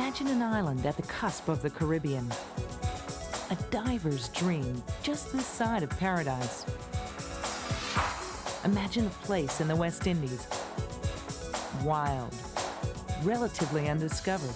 Imagine an island at the cusp of the Caribbean. A diver's dream, just this side of paradise. Imagine a place in the West Indies. Wild, relatively undiscovered.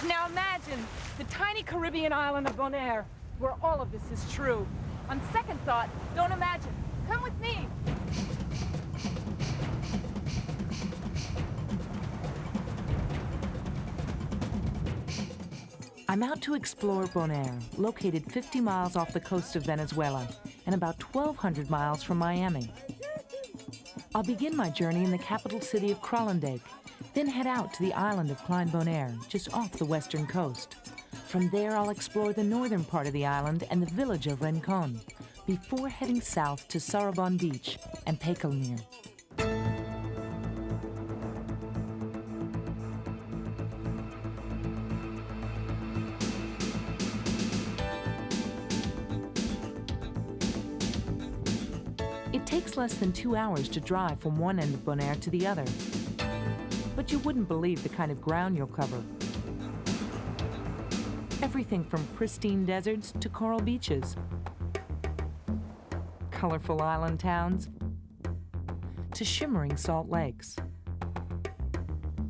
Now imagine the tiny Caribbean island of Bonaire, where all of this is true. On second thought, don't imagine. Come with me. I'm out to explore Bonaire, located 50 miles off the coast of Venezuela and about 1,200 miles from Miami. I'll begin my journey in the capital city of Kralendijk, then head out to the island of Klein Bonaire, just off the western coast. From there, I'll explore the northern part of the island and the village of Rincon, before heading south to Soran Beach and Pekelmeer. It takes less than 2 hours to drive from one end of Bonaire to the other. But you wouldn't believe the kind of ground you'll cover. Everything from pristine deserts to coral beaches, colorful island towns, to shimmering salt lakes.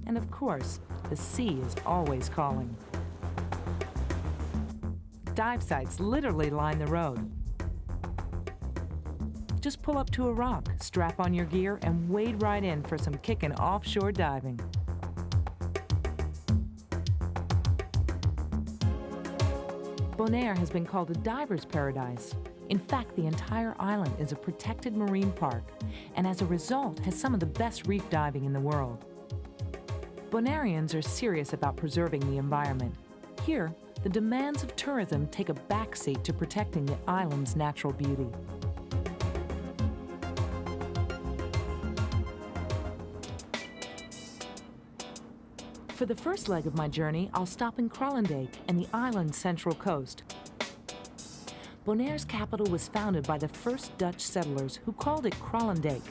And of course, the sea is always calling. Dive sites literally line the road. Just pull up to a rock, strap on your gear, and wade right in for some kickin' offshore diving. Bonaire has been called a diver's paradise. In fact, the entire island is a protected marine park, and as a result, has some of the best reef diving in the world. Bonaireans are serious about preserving the environment. Here, the demands of tourism take a backseat to protecting the island's natural beauty. For the first leg of my journey, I'll stop in Kralendijk and the island's central coast. Bonaire's capital was founded by the first Dutch settlers who called it Kralendijk,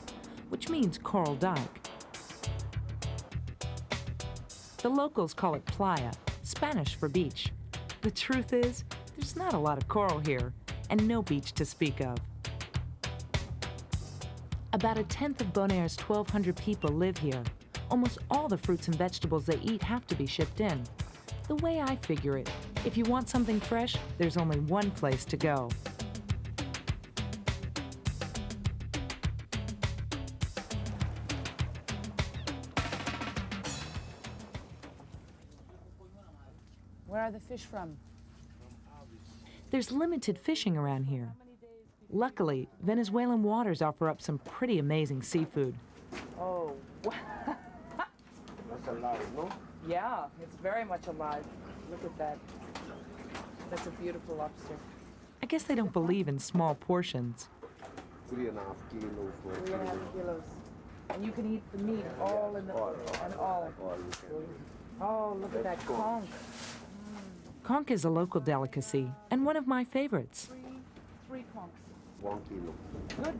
which means coral dyke. The locals call it playa, Spanish for beach. The truth is, there's not a lot of coral here, and no beach to speak of. About 1/10 of Bonaire's 1,200 people live here. Almost all the fruits and vegetables they eat have to be shipped in. The way I figure it, if you want something fresh, there's only one place to go. Where are the fish from? There's limited fishing around here. Luckily, Venezuelan waters offer up some pretty amazing seafood. Oh, That's alive, no? yeah, it's very much alive. Look at that. That's a beautiful lobster. I guess they don't believe in small portions. 3.5 kilos for 3.5 kilos. And you can eat the meat all in the, and all. Oh, look at that conch. Conch is a local delicacy and one of my favorites. Three conchs. 1 kilo. Good.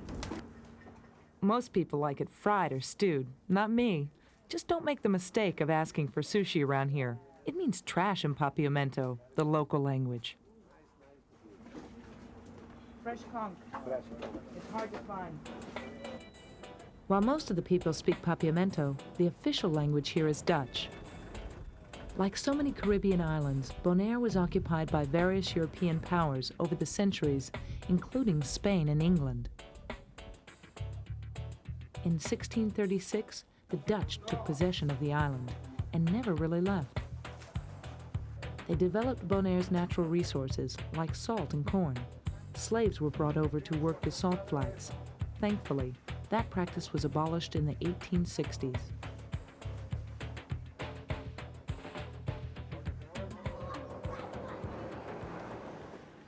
Most people like it fried or stewed, not me. Just don't make the mistake of asking for sushi around here. It means trash in Papiamento, the local language. Fresh conch. It's hard to find. While most of the people speak Papiamento, the official language here is Dutch. Like so many Caribbean islands, Bonaire was occupied by various European powers over the centuries, including Spain and England. In 1636, the Dutch took possession of the island and never really left. They developed Bonaire's natural resources, like salt and corn. Slaves were brought over to work the salt flats. Thankfully, that practice was abolished in the 1860s.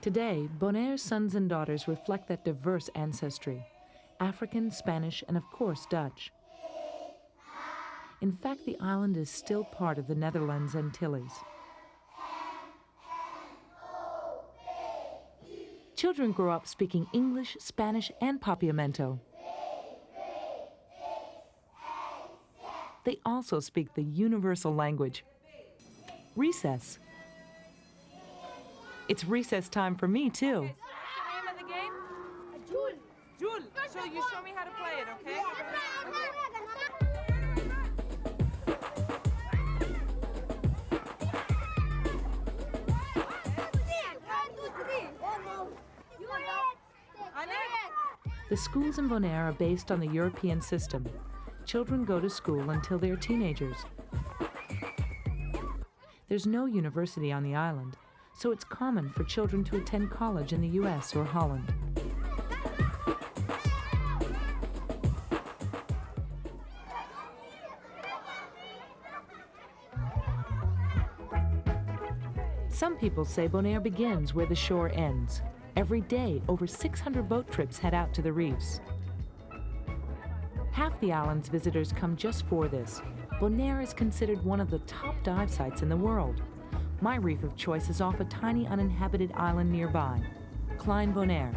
Today, Bonaire's sons and daughters reflect that diverse ancestry: African, Spanish, and of course Dutch. In fact, the island is still part of the Netherlands Antilles. Children grow up speaking English, Spanish, and Papiamento. They also speak the universal language, recess. It's recess time for me, too. Okay, so what's the name of the game? Jule. Jule. So you show me how to play it, okay? The schools in Bonaire are based on the European system. Children go to school until they're teenagers. There's no university on the island, so it's common for children to attend college in the US or Holland. Some people say Bonaire begins where the shore ends. Every day, over 600 boat trips head out to the reefs. Half the island's visitors come just for this. Bonaire is considered one of the top dive sites in the world. My reef of choice is off a tiny uninhabited island nearby, Klein Bonaire.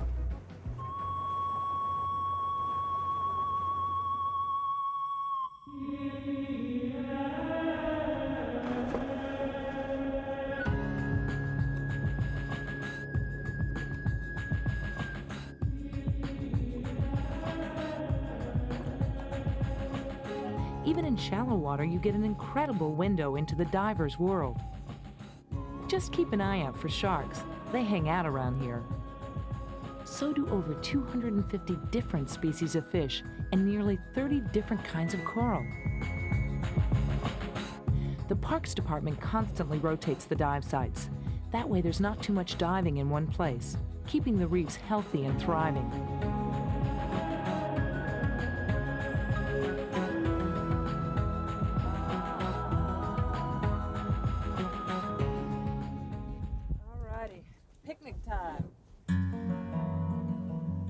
Even in shallow water, you get an incredible window into the diver's world. Just keep an eye out for sharks. They hang out around here. So do over 250 different species of fish and nearly 30 different kinds of coral. The Parks Department constantly rotates the dive sites. That way there's not too much diving in one place, keeping the reefs healthy and thriving.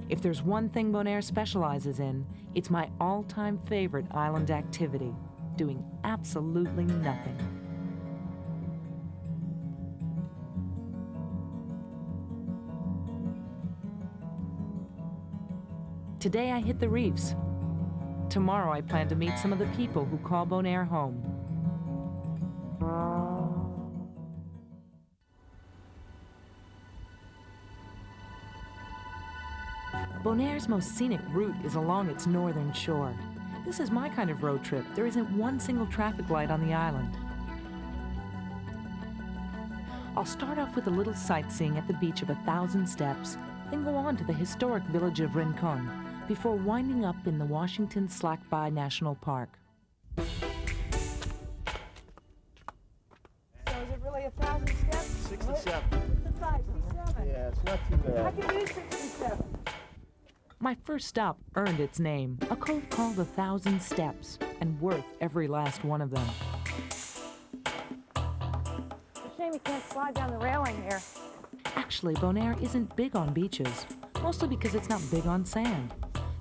If there's one thing Bonaire specializes in, it's my all-time favorite island activity: doing absolutely nothing. Today I hit the reefs. Tomorrow I plan to meet some of the people who call Bonaire home. Bonaire's most scenic route is along its northern shore. This is my kind of road trip. There isn't one single traffic light on the island. I'll start off with a little sightseeing at the beach of 1,000 Steps, then go on to the historic village of Rincon, before winding up in the Washington Slack-By National Park. So is it really 1,000 steps? 67. What's the size? 67. Yeah, it's not too I bad. can do 67. My first stop earned its name, a cove called 1,000 Steps, and worth every last one of them. It's a shame you can't slide down the railing here. Actually, Bonaire isn't big on beaches, mostly because it's not big on sand.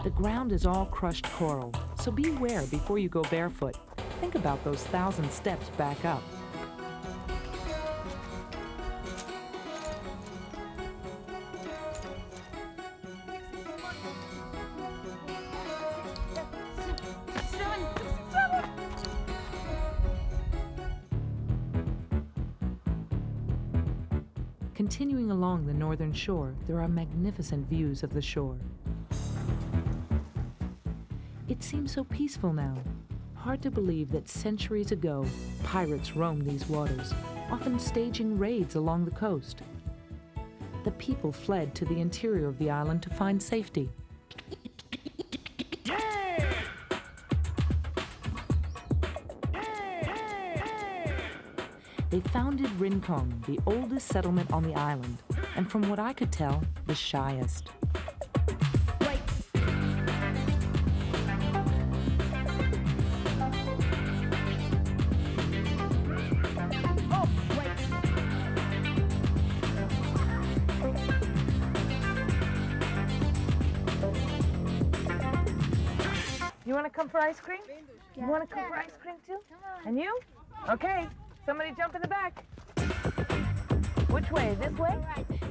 The ground is all crushed coral, so beware before you go barefoot. Think about those 1,000 steps back up. Continuing along the northern shore, there are magnificent views of the shore. It seems so peaceful now. Hard to believe that centuries ago, pirates roamed these waters, often staging raids along the coast. The people fled to the interior of the island to find safety. They founded Rincon, the oldest settlement on the island, and from what I could tell, the shyest. You want to come for ice cream? You want to come for ice cream too? And you? Okay. Somebody jump in the back. Which way? This way?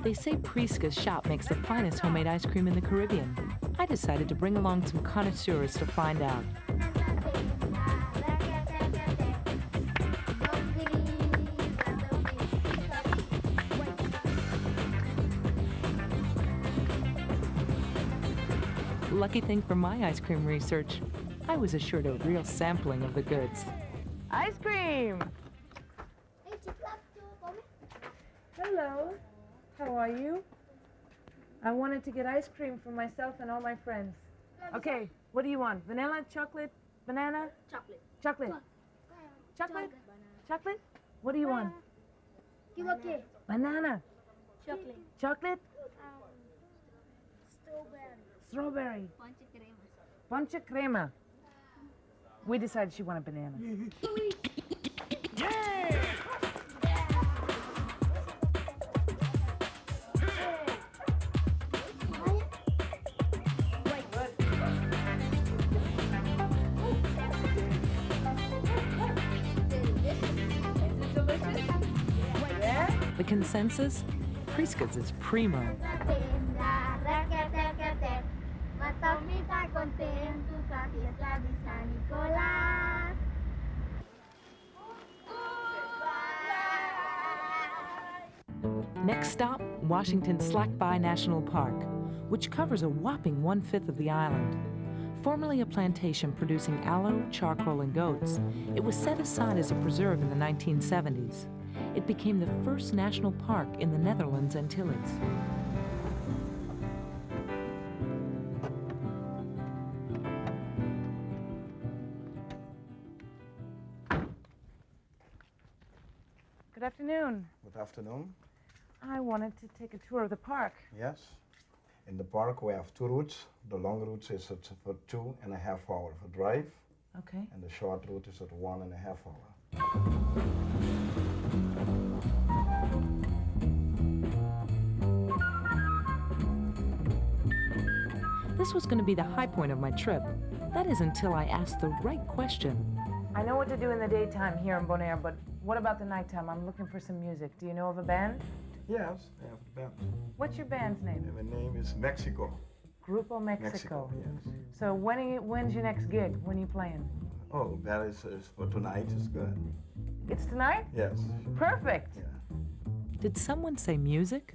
They say Prisca's shop makes the finest homemade ice cream in the Caribbean. I decided to bring along some connoisseurs to find out. Lucky thing for my ice cream research, I was assured a real sampling of the goods. Ice cream! Hello. How are you? I wanted to get ice cream for myself and all my friends. Okay, what do you want? Vanilla, chocolate, banana? Chocolate. Chocolate. Chocolate? Chocolate? What do you want? Okay. Banana. Chocolate. Chocolate? Strawberry. Strawberry. Ponche crema. Ponche crema. We decided she wanted banana. The consensus? Prisca's is primo. Next stop, Washington Slack-By National Park, which covers a whopping 1/5 of the island. Formerly a plantation producing aloe, charcoal, and goats, it was set aside as a preserve in the 1970s. It became the first national park in the Netherlands Antilles. Good afternoon. Good afternoon. I wanted to take a tour of the park. Yes. In the park we have two routes. The long route is at for 2.5 hours for drive, Okay. and the short route is at 1.5 hours. This was going to be the high point of my trip. That is until I asked the right question. I know what to do in the daytime here in Bonaire, but what about the nighttime? I'm looking for some music. Do you know of a band? Yes, I have the band. What's your band's name? And the name is Mexico. Grupo Mexico. Yes. So when's your next gig? When are you playing? Oh, that is for tonight is good. It's tonight? Yes. Perfect. Yeah. Did someone say music?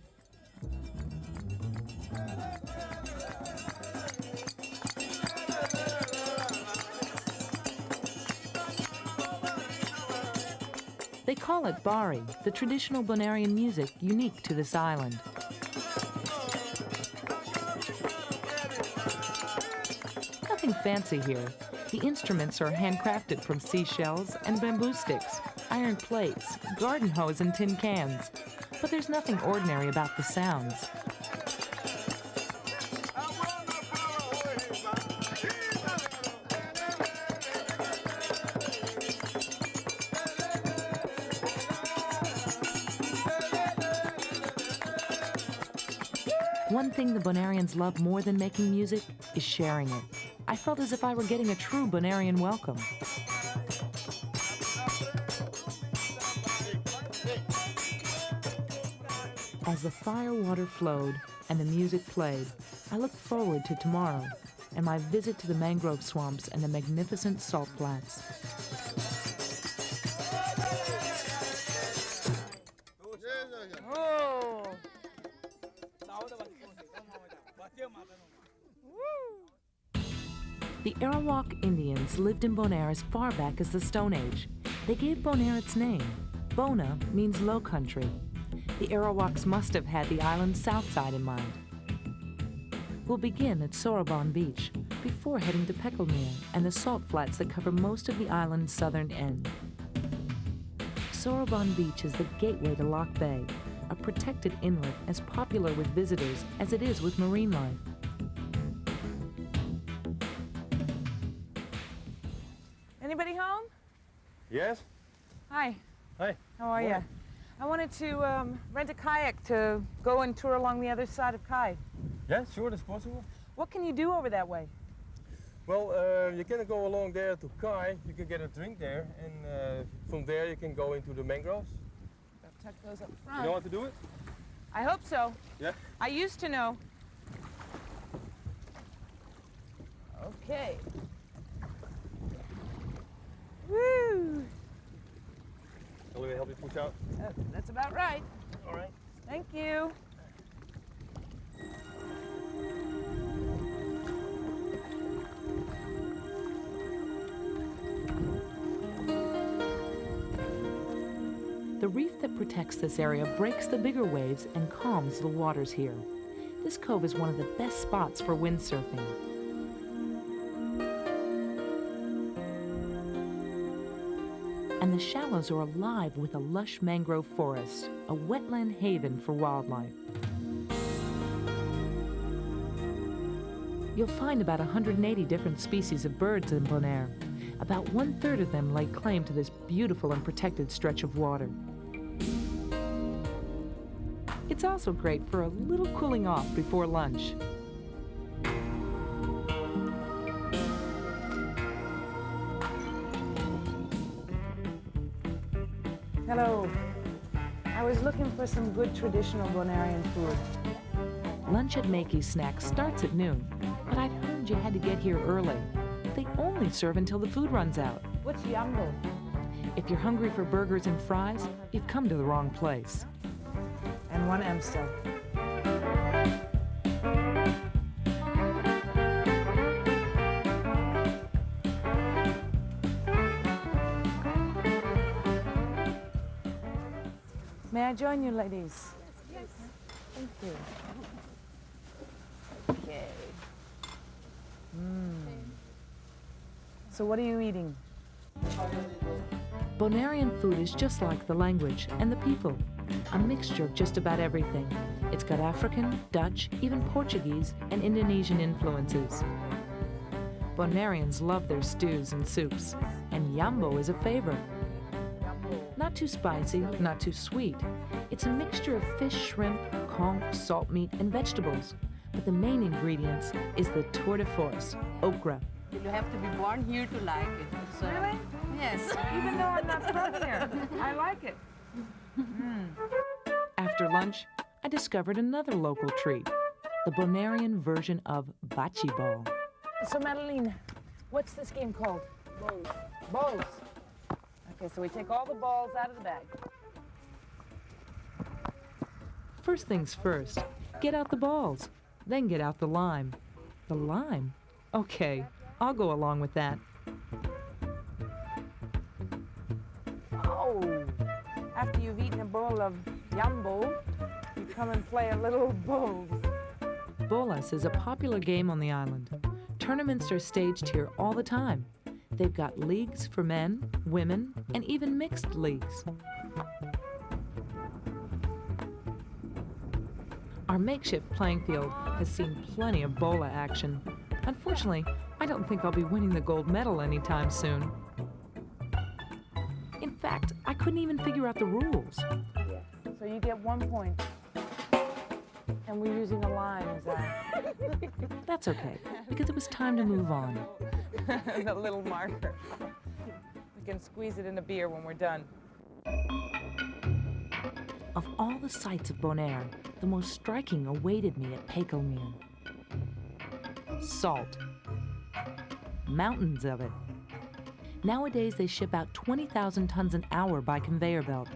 They call it bari, the traditional Bonairean music unique to this island. Nothing fancy here. The instruments are handcrafted from seashells and bamboo sticks, iron plates, garden hose, and tin cans. But there's nothing ordinary about the sounds. One thing the Bonaireans love more than making music is sharing it. I felt as if I were getting a true Bonairean welcome. As the fire water flowed and the music played, I looked forward to tomorrow and my visit to the mangrove swamps and the magnificent salt flats. Oh. The Arawak Indians lived in Bonaire as far back as the Stone Age. They gave Bonaire its name. Bona means low country. The Arawaks must have had the island's south side in mind. We'll begin at Soran Beach before heading to Pekelmeer and the salt flats that cover most of the island's southern end. Soran Beach is the gateway to Loch Bay, a protected inlet as popular with visitors as it is with marine life. Anybody home? Yes? Hi. Hi. How are you? I wanted to rent a kayak to go and tour along the other side of Kai. Yeah, sure, that's possible. What can you do over that way? Well, you can go along there to Kai. You can get a drink there, and from there you can go into the mangroves. Gotta tuck those up You front. know how to do it? I hope so. Yeah? I used to know. Okay. Woo! Will we help you push out? That's about right. All right. Thank you. The reef that protects this area breaks the bigger waves and calms the waters here. This cove is one of the best spots for windsurfing. And the shallows are alive with a lush mangrove forest, a wetland haven for wildlife. You'll find about 180 different species of birds in Bonaire. About 1/3 of them lay claim to this beautiful and protected stretch of water. It's also great for a little cooling off before lunch. Hello. I was looking for some good traditional Bonairean food. Lunch at Makey Snack starts at noon, but I'd heard you had to get here early. They only serve until the food runs out. What's yumbo? If you're hungry for burgers and fries, you've come to the wrong place. And one Amstel. May I join you, ladies? Yes. Thank you. Okay. So what are you eating? Bonairean food is just like the language and the people, a mixture of just about everything. It's got African, Dutch, even Portuguese and Indonesian influences. Bonaireans love their stews and soups, and yambo is a favorite. Not too spicy, not too sweet. It's a mixture of fish, shrimp, conch, salt meat, and vegetables. But the main ingredients is the tour de force, okra. You have to be born here to like it. So, Really? yes. Even though I'm not from here, I like it. After lunch, I discovered another local treat, the Bonairean version of Bach Ball. So Madeline, what's this game called? Balls. Balls. Okay, so we take all the balls out of the bag. First things first, get out the balls, then get out the lime. The lime? Okay, I'll go along with that. Oh, after you've eaten a bowl of yambo, you come and play a little bowls. Bolas is a popular game on the island. Tournaments are staged here all the time. They've got leagues for men, women, and even mixed leagues. Our makeshift playing field has seen plenty of bola action. Unfortunately, I don't think I'll be winning the gold medal anytime soon. In fact, I couldn't even figure out the rules. So you get 1 point. And we're using a line, is that? That's okay, because it was time to move on. The little marker. We can squeeze it in a beer when we're done. Of all the sights of Bonaire, the most striking awaited me at Pekelmeer. Salt. Mountains of it. Nowadays, they ship out 20,000 tons an hour by conveyor belt.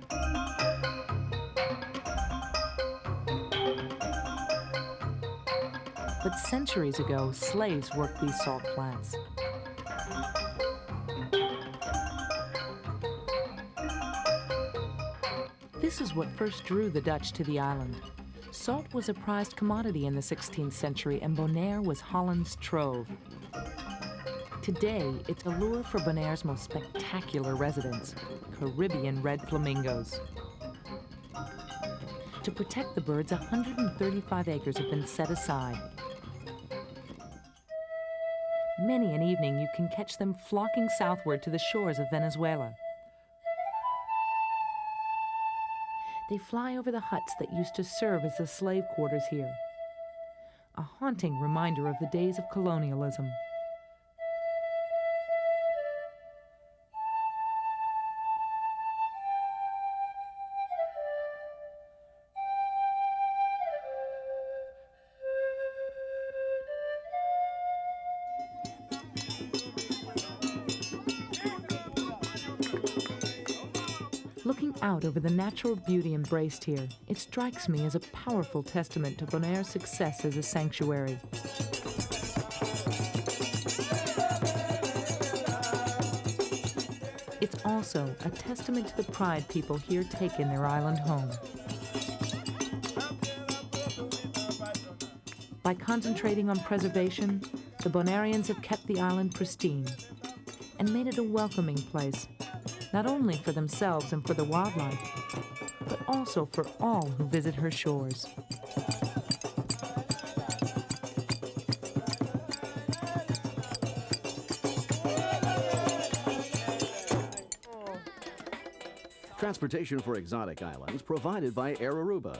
But centuries ago, slaves worked these salt plants. This is what first drew the Dutch to the island. Salt was a prized commodity in the 16th century, and Bonaire was Holland's trove. Today, it's a lure for Bonaire's most spectacular residents, Caribbean red flamingos. To protect the birds, 135 acres have been set aside. Many an evening, you can catch them flocking southward to the shores of Venezuela. They fly over the huts that used to serve as the slave quarters here. A haunting reminder of the days of colonialism. Looking out over the natural beauty embraced here, it strikes me as a powerful testament to Bonaire's success as a sanctuary. It's also a testament to the pride people here take in their island home. By concentrating on preservation, the Bonaireans have kept the island pristine and made it a welcoming place, not only for themselves and for the wildlife, but also for all who visit her shores. Transportation for exotic islands provided by Air Aruba.